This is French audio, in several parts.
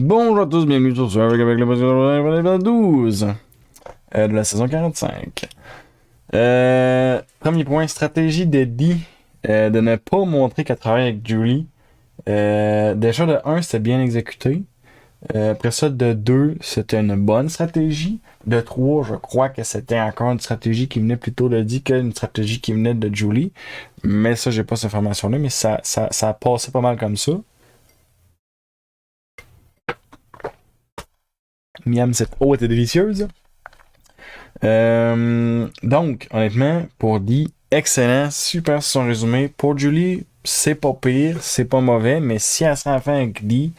Bonjour à tous, bienvenue sur ce avec le podcast 12 de la saison 45. Premier point, stratégie de Dee de ne pas montrer qu'elle travaille avec Julie. Déjà de 1, c'était bien exécuté. Après ça, de 2, c'était une bonne stratégie. De 3, je crois que c'était encore une stratégie qui venait plutôt de Dee qu'une stratégie qui venait de Julie. Mais ça, j'ai pas cette information-là, mais ça a passé pas mal comme ça. Miam, cette eau était délicieuse. Donc, honnêtement, pour Dee, excellent, super sur son résumé. Pour Julie, c'est pas pire, c'est pas mauvais, mais si elle se rend à la fin avec Dee,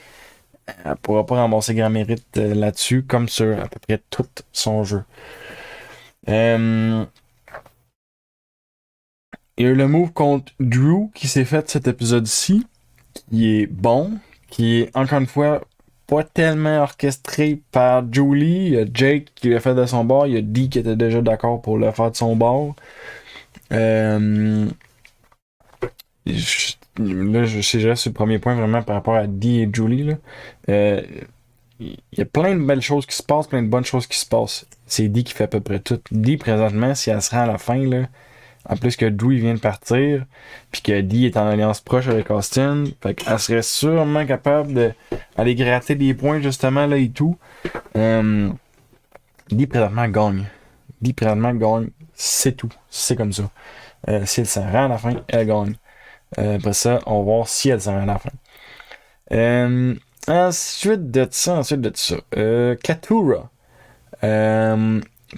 elle pourra pas ramasser grand mérite là-dessus, comme sur à peu près tout son jeu. Euh, il y a eu le move contre Drew qui s'est fait cet épisode-ci, qui est bon, qui est encore une fois pas tellement orchestré par Julie. Il y a Jake qui l'a fait de son bord, il y a Dee qui était déjà d'accord pour le faire de son bord. Euh, là, je sais déjà sur le premier point vraiment par rapport à Dee et Julie. Là. Il y a plein de belles choses qui se passent, plein de bonnes choses qui se passent. C'est Dee qui fait à peu près tout. Dee, présentement, si elle se rend à la fin, là, en plus que Drew il vient de partir, puis que Dee est en alliance proche avec Austin, fait qu'elle serait sûrement capable d'aller gratter des points justement là et tout. Dee présentement gagne. Dee présentement gagne, c'est tout. C'est comme ça. Si elle s'en rend à la fin, elle gagne. Après ça, on va voir si elle s'en rend à la fin. Ensuite de ça, Katura.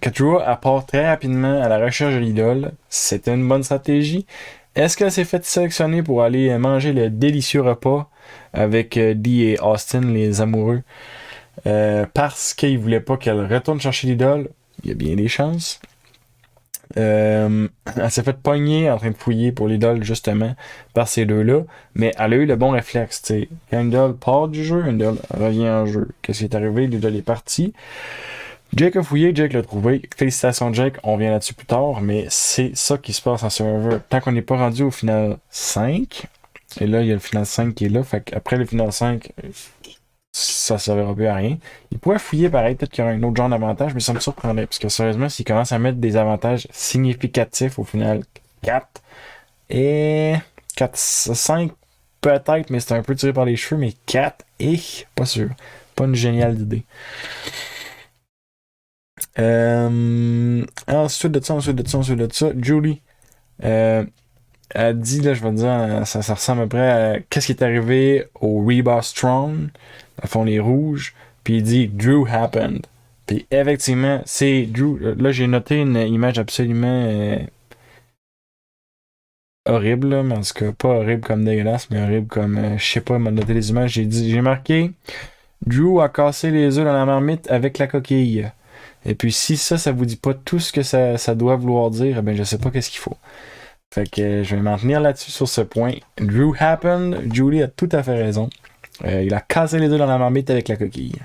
Katura, elle part très rapidement à la recherche de l'idole. C'était une bonne stratégie. Est-ce qu'elle s'est fait sélectionner pour aller manger le délicieux repas avec Dee et Austin, les amoureux, parce qu'ils voulaient pas qu'elle retourne chercher l'idole? Il y a bien des chances. Elle s'est fait pogner en train de fouiller pour l'idole justement par ces deux-là, mais elle a eu le bon réflexe. T'sais. Quand une idole part du jeu, une idole revient en jeu. Qu'est-ce qui est arrivé? L'idole est partie. Jake a fouillé, Jake l'a trouvé. Félicitations Jake, on vient là-dessus plus tard, mais c'est ça qui se passe en serveur. Tant qu'on n'est pas rendu au final 5, et là il y a le final 5 qui est là, fait qu'après le final 5, ça servira plus à rien. Il pourrait fouiller pareil, peut-être qu'il y aura un autre genre d'avantage, mais ça me surprendrait, parce que sérieusement, s'il commence à mettre des avantages significatifs au final 4 et 4, 5 peut-être, mais c'est un peu tiré par les cheveux, mais 4 et pas sûr. Pas une géniale idée. Ensuite de ça, Julie. Elle dit, là, je vais te dire, ça ressemble à peu près à qu'est-ce qui est arrivé au Reba Strong, à fond les rouges, puis il dit Drew happened. Puis effectivement, c'est Drew. Là, j'ai noté une image absolument horrible, là, mais en tout cas, pas horrible comme dégueulasse, mais horrible comme, je sais pas, m'a noté les images. J'ai marqué Drew a cassé les œufs dans la marmite avec la coquille. Et puis si ça vous dit pas tout ce que ça doit vouloir dire, eh ben je sais pas qu'est-ce qu'il faut. Fait que je vais m'en tenir là-dessus sur ce point. Drew happened, Julie a tout à fait raison. Il a cassé les œufs dans la marmite avec la coquille.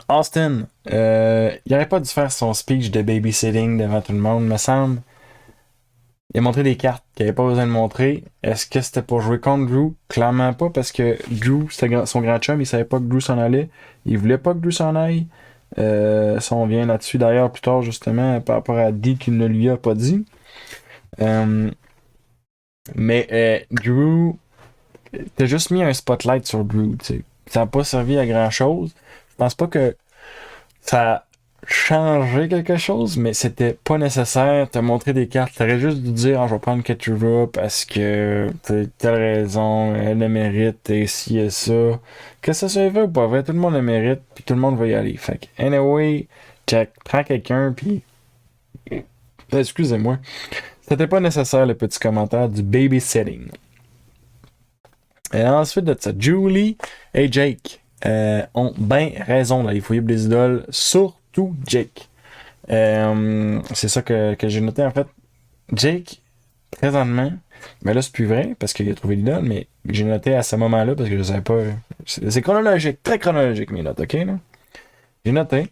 Austin, il aurait pas dû faire son speech de babysitting devant tout le monde, me semble. Il a montré des cartes qu'il avait pas besoin de montrer. Est-ce que c'était pour jouer contre Drew? Clairement pas, parce que Drew, c'était son grand chum, il savait pas que Drew s'en allait. Il voulait pas que Drew s'en aille. Ça, on vient là-dessus d'ailleurs plus tard, justement, par rapport à Dee qu'il ne lui a pas dit. Mais Drew, t'as juste mis un spotlight sur Drew, tu sais. Ça n'a pas servi à grand chose. Je pense pas que ça a changé quelque chose, mais c'était pas nécessaire. T'as montré des cartes, t'aurais juste dû dire, je vais prendre Keturah parce que t'as telle raison, elle le mérite, et ci et ça. Que ça soit vrai ou pas vrai, tout le monde le mérite, puis tout le monde va y aller. Fait que, anyway, check, prends quelqu'un, puis. Excusez-moi. C'était pas nécessaire le petit commentaire du babysitting. Et ensuite de ça, Julie et Jake ont bien raison d'aller fouiller pour les idoles, surtout Jake. C'est ça que j'ai noté en fait. Jake, présentement, mais là c'est plus vrai parce qu'il a trouvé l'idole, mais j'ai noté à ce moment-là parce que je savais pas. C'est chronologique, très chronologique mes notes, ok? Là? J'ai noté,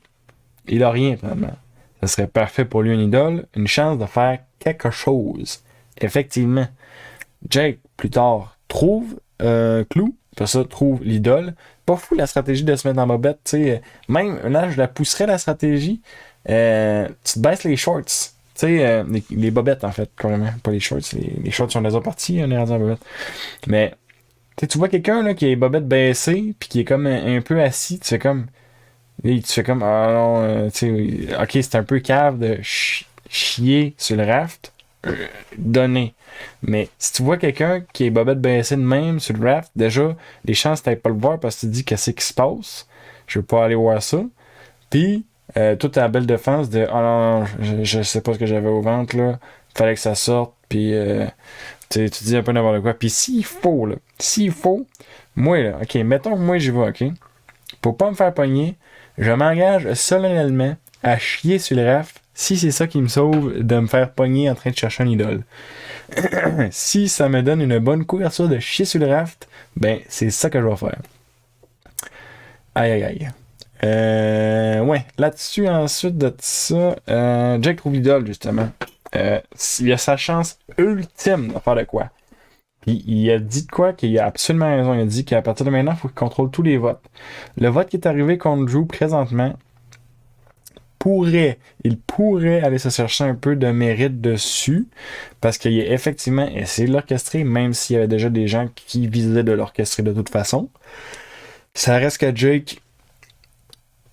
il a rien présentement. Ça serait parfait pour lui une idole, une chance de faire quelque chose. Effectivement, Jake, plus tard, trouve Clou, Après ça, trouve l'idole. Pas fou la stratégie de se mettre en bobette, tu sais. Même là, je la pousserais la stratégie. Tu te baisses les shorts. Tu sais, les bobettes en fait, carrément. Pas les shorts. Les shorts sont déjà partis, on est rendu en bobette. Mais tu vois quelqu'un là qui a les bobettes baissées, puis qui est comme un peu assis, tu fais comme. Et tu fais comme, ah non, tu sais, ok, c'est un peu cave de chier sur le raft, donner. Mais si tu vois quelqu'un qui est bobette baissée de même sur le raft, déjà, les chances que t'ailles pas le voir parce que tu te dis qu'est-ce qui se passe, je veux pas aller voir ça. Puis, toi, t'as la belle défense de, ah non, je sais pas ce que j'avais au ventre, là, fallait que ça sorte, puis tu dis un peu n'importe quoi. Puis s'il faut, moi, là, ok, mettons que moi j'y vais, ok, pour pas me faire pogner, je m'engage solennellement à chier sur le raft si c'est ça qui me sauve de me faire pogner en train de chercher un idole. Si ça me donne une bonne couverture de chier sur le raft, ben c'est ça que je vais faire. Aïe aïe aïe. Ouais, là-dessus, ensuite de ça, Jake trouve l'idole, justement. Il a sa chance ultime de faire de quoi. Puis il a dit de quoi qu'il a absolument raison. Il a dit qu'à partir de maintenant, il faut qu'il contrôle tous les votes. Le vote qui est arrivé contre Drew présentement il pourrait aller se chercher un peu de mérite dessus parce qu'il a effectivement essayé de l'orchestrer, même s'il y avait déjà des gens qui visaient de l'orchestrer de toute façon. Ça reste que Jake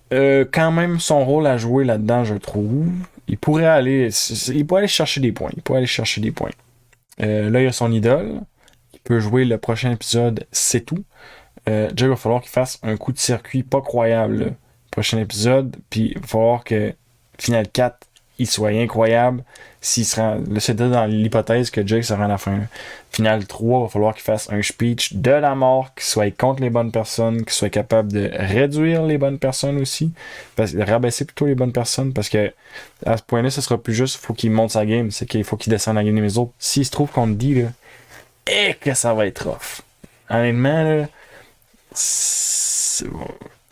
quand même son rôle à jouer là-dedans, je trouve. Il pourrait aller chercher des points. Là, il y a son idole. Il peut jouer le prochain épisode, c'est tout. Jake va falloir qu'il fasse un coup de circuit pas croyable. Là. Prochain épisode, puis il va falloir que Final 4, il soit incroyable. S'il se rend, là, c'était dans l'hypothèse que Jake se rend à la fin. Là. Final 3, il va falloir qu'il fasse un speech de la mort, qu'il soit contre les bonnes personnes, qu'il soit capable de réduire les bonnes personnes aussi, de rabaisser plutôt les bonnes personnes, parce que à ce point-là, ce sera plus juste, il faut qu'il monte sa game, c'est qu'il faut qu'il descende la game des autres. S'il se trouve qu'on te dit, là, que ça va être rough. Honnêtement, là,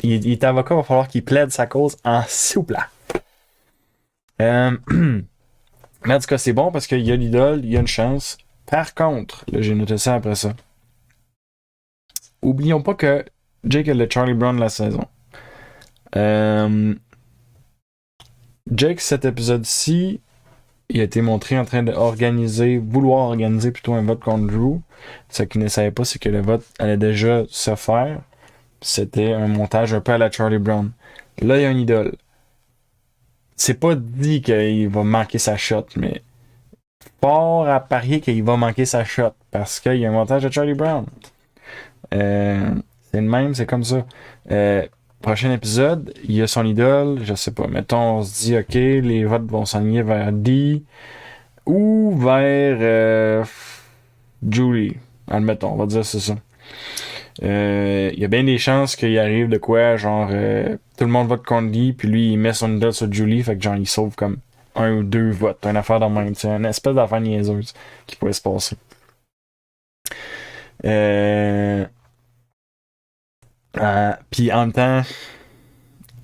il est avocat, il va falloir qu'il plaide sa cause en soupla. Mais en tout cas, c'est bon parce qu'il y a l'idole, il y a une chance. Par contre, là, j'ai noté ça après ça. Oublions pas que Jake a le Charlie Brown de la saison. Jake, cet épisode-ci, il a été montré en train vouloir organiser plutôt un vote contre Drew. Ce qu'il ne savait pas, c'est que le vote allait déjà se faire. C'était un montage un peu à la Charlie Brown. Là, il y a une idole. C'est pas dit qu'il va manquer sa shot, mais fort à parier qu'il va manquer sa shot parce qu'il y a un montage de Charlie Brown. C'est le même, c'est comme ça. Prochain épisode, il y a son idole, je sais pas. Mettons, on se dit, ok, les votes vont s'aligner vers D ou vers Julie. Admettons, on va dire c'est ça. Il y a bien des chances qu'il arrive de quoi, genre tout le monde vote contre lui, puis lui il met son idole sur Julie, fait que genre il sauve comme un ou deux votes, une affaire dans le même, c'est une espèce d'affaire niaiseuse qui pourrait se passer. Puis en même temps,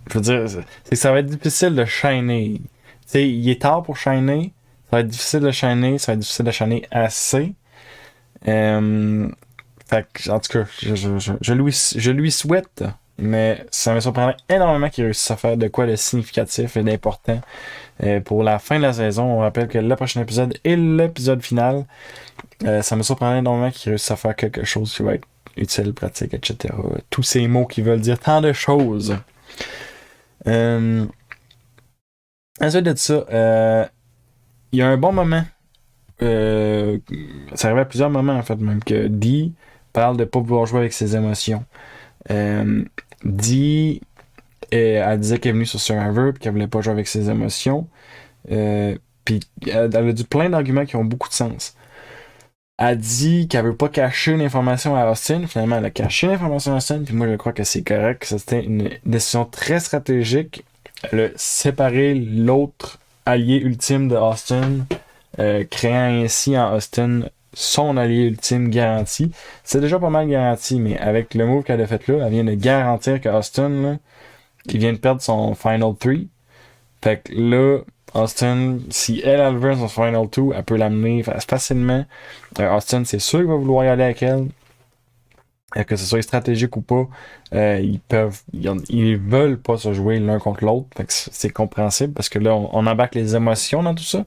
je veux dire, c'est que ça va être difficile de shiner. Tu sais, il est tard pour shiner, ça va être difficile de shiner, ça va être difficile de shiner assez. Fait que, en tout cas, je lui souhaite, mais ça me surprendrait énormément qu'il réussisse à faire de quoi de significatif et d'important pour la fin de la saison. On rappelle que le prochain épisode est l'épisode final. Ça me surprendrait énormément qu'il réussisse à faire quelque chose qui va être utile, pratique, etc. Tous ces mots qui veulent dire tant de choses. Ensuite de ça, il y a un bon moment. Ça arrive à plusieurs moments en fait, même que Dee parle de pas pouvoir jouer avec ses émotions. Dee, elle disait qu'elle est venue sur Survivor et qu'elle voulait pas jouer avec ses émotions. Puis elle a dit plein d'arguments qui ont beaucoup de sens. Elle dit qu'elle veut pas cacher l'information à Austin. Finalement, elle a caché l'information à Austin. Puis moi, je crois que c'est correct. Que c'était une décision très stratégique. Elle a séparé l'autre allié ultime de Austin, créant ainsi en Austin son allié ultime garanti. C'est déjà pas mal garanti, mais avec le move qu'elle a fait là, elle vient de garantir que Austin, là, il vient de perdre son Final 3. Fait que là, Austin, si elle veut son Final 2, elle peut l'amener facilement. Austin, c'est sûr qu'il va vouloir y aller avec elle. Que ce soit stratégique ou pas, ils veulent pas se jouer l'un contre l'autre. Fait que c'est compréhensible parce que là, on embarque les émotions dans tout ça.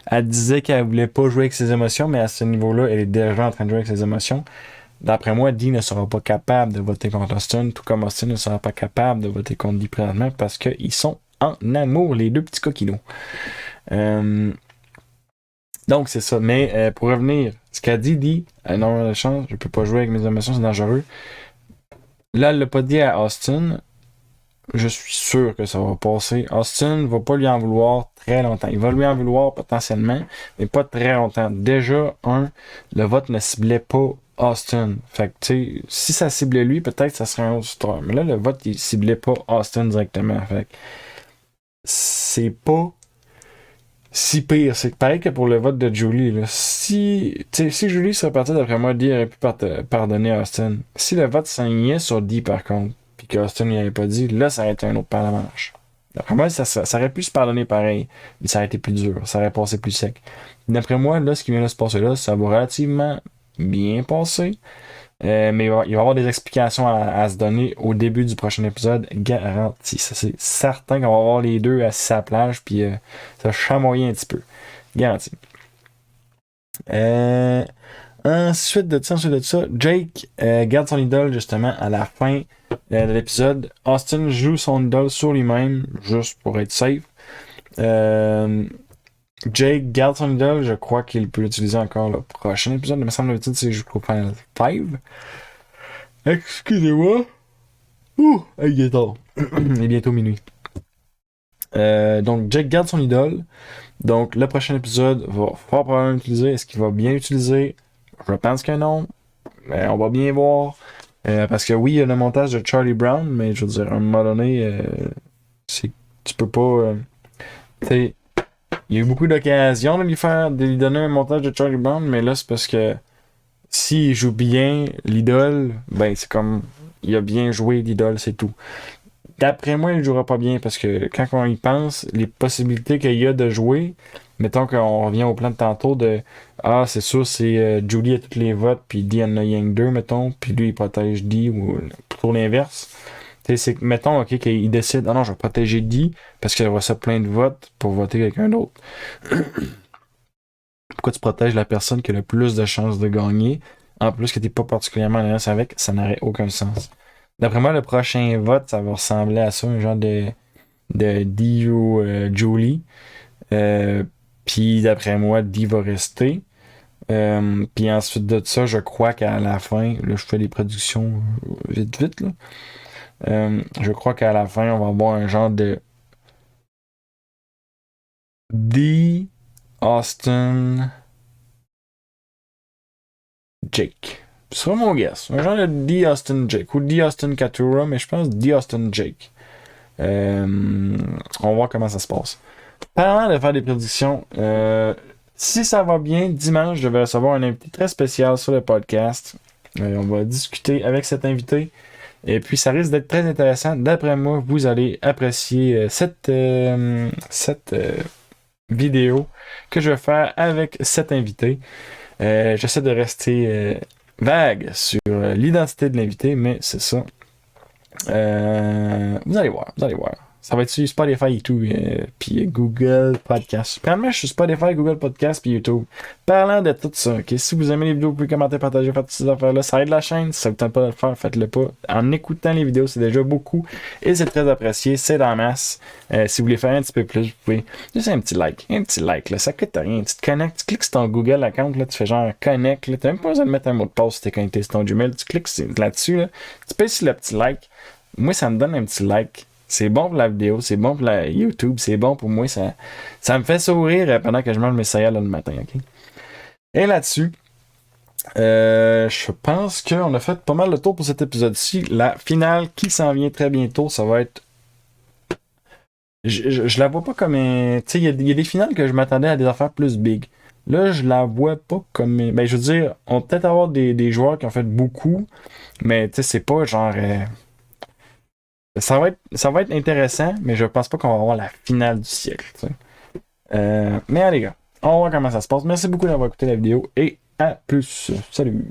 Elle disait qu'elle voulait pas jouer avec ses émotions, mais à ce niveau-là, elle est déjà en train de jouer avec ses émotions. D'après moi, Dee ne sera pas capable de voter contre Austin, tout comme Austin ne sera pas capable de voter contre Dee présentement parce qu'ils sont en amour, les deux petits coquinots. Donc, c'est ça. Mais pour revenir, ce qu'a dit, non, de chance, je peux pas jouer avec mes émotions, c'est dangereux. Là, elle l'a pas dit à Austin. Je suis sûr que ça va passer. Austin va pas lui en vouloir très longtemps. Il va lui en vouloir potentiellement, mais pas très longtemps. Déjà, le vote ne ciblait pas Austin. Fait que, tu sais, si ça ciblait lui, peut-être ça serait un autre histoire. Mais là, le vote, il ciblait pas Austin directement. Fait que, c'est pas si pire. C'est pareil que pour le vote de Julie. Là. Si Julie serait partie, d'après moi, Dee aurait pu pardonner à Austin. Si le vote s'alignait sur Dee, par contre, puis qu'Austin n'y avait pas dit, là, ça aurait été un autre paire de manche. D'après moi, ça aurait pu se pardonner pareil, mais ça aurait été plus dur. Ça aurait passé plus sec. D'après moi, là, ce qui vient de se passer là, ça va relativement bien passer. Mais il va y avoir des explications à se donner au début du prochain épisode, garanti. Ça, c'est certain qu'on va avoir les deux assis à la plage, puis ça va chamoyer un petit peu. Garanti. Ensuite de ça, Jake garde son idole justement à la fin de l'épisode. Austin joue son idole sur lui-même, juste pour être safe. Jake garde son idole, je crois qu'il peut l'utiliser encore le prochain épisode. Il me semble que c'est jusqu'au Final 5. Excusez-moi. Il est tard. Il est bientôt minuit. Donc Jake garde son idole. Donc le prochain épisode va fort probablement l'utiliser. Est-ce qu'il va bien l'utiliser? Je pense que non. Mais on va bien voir. Parce que oui, il y a le montage de Charlie Brown, mais je veux dire, à un moment donné, tu peux pas. Tu sais, il y a eu beaucoup d'occasions de lui donner un montage de Charlie Brown, mais là, c'est parce que s'il joue bien l'idole, ben c'est comme il a bien joué l'idole, c'est tout. D'après moi, il ne jouera pas bien parce que quand on y pense, les possibilités qu'il y a de jouer, mettons qu'on revient au plan de tantôt de c'est sûr, c'est Julie a tous les votes, puis Dee en a Yang 2, mettons, puis lui il protège Dee ou plutôt l'inverse. C'est que, mettons, ok, qu'il décide, non, je vais protéger Dee parce qu'elle reçoit plein de votes pour voter quelqu'un d'autre. Pourquoi tu protèges la personne qui a le plus de chances de gagner, en plus que t'es pas particulièrement en alliance avec, ça n'aurait aucun sens. D'après moi, le prochain vote, ça va ressembler à ça, un genre de Dee ou Julie. Puis d'après moi, Dee va rester. Puis ensuite de ça, je crois qu'à la fin, là je fais les productions vite là. Je crois qu'à la fin, on va avoir un genre de Dee, Austin, Jake. Ce sera mon guess. Un genre de Dee, Austin, Jake. Ou Dee, Austin, Katura, mais je pense Dee, Austin, Jake. On va voir comment ça se passe. Parlant de faire des prédictions, si ça va bien, dimanche, je vais recevoir un invité très spécial sur le podcast. On va discuter avec cet invité. Et puis, ça risque d'être très intéressant. D'après moi, vous allez apprécier cette vidéo que je vais faire avec cet invité. J'essaie de rester vague sur l'identité de l'invité, mais c'est ça. Vous allez voir. Ça va être sur Spotify et tout, puis Google Podcast. Premièrement, je suis Spotify, Google Podcast, puis YouTube. Parlant de tout ça, okay, si vous aimez les vidéos, vous pouvez commenter, partager, faire toutes ces affaires-là. Ça aide la chaîne. Si ça vous tente pas de le faire, faites-le pas. En écoutant les vidéos, c'est déjà beaucoup. Et c'est très apprécié. C'est dans la masse. Si vous voulez faire un petit peu plus, vous pouvez juste un petit like. Là, ça coûte rien. Tu te connectes, tu cliques sur ton Google account, là, tu fais genre connect. Là, t'as même pas besoin de mettre un mot de passe si t'es connecté sur ton Gmail. Tu cliques là-dessus, là, tu payes sur le petit like. Moi, ça me donne un petit like. C'est bon pour la vidéo, c'est bon pour la YouTube, c'est bon pour moi. Ça me fait sourire pendant que je mange mes céréales le matin. Okay? Et là-dessus, je pense qu'on a fait pas mal le tour pour cet épisode-ci. La finale qui s'en vient très bientôt, ça va être... Je la vois pas comme un... Tu sais, il y a des finales que je m'attendais à des affaires plus big. Là, je la vois pas comme... Ben, je veux dire, on va peut-être avoir des joueurs qui ont fait beaucoup, mais tu sais, c'est pas genre... Ça va être intéressant, mais je pense pas qu'on va avoir la finale du siècle. Mais allez, les gars, on va voir comment ça se passe. Merci beaucoup d'avoir écouté la vidéo et à plus. Salut!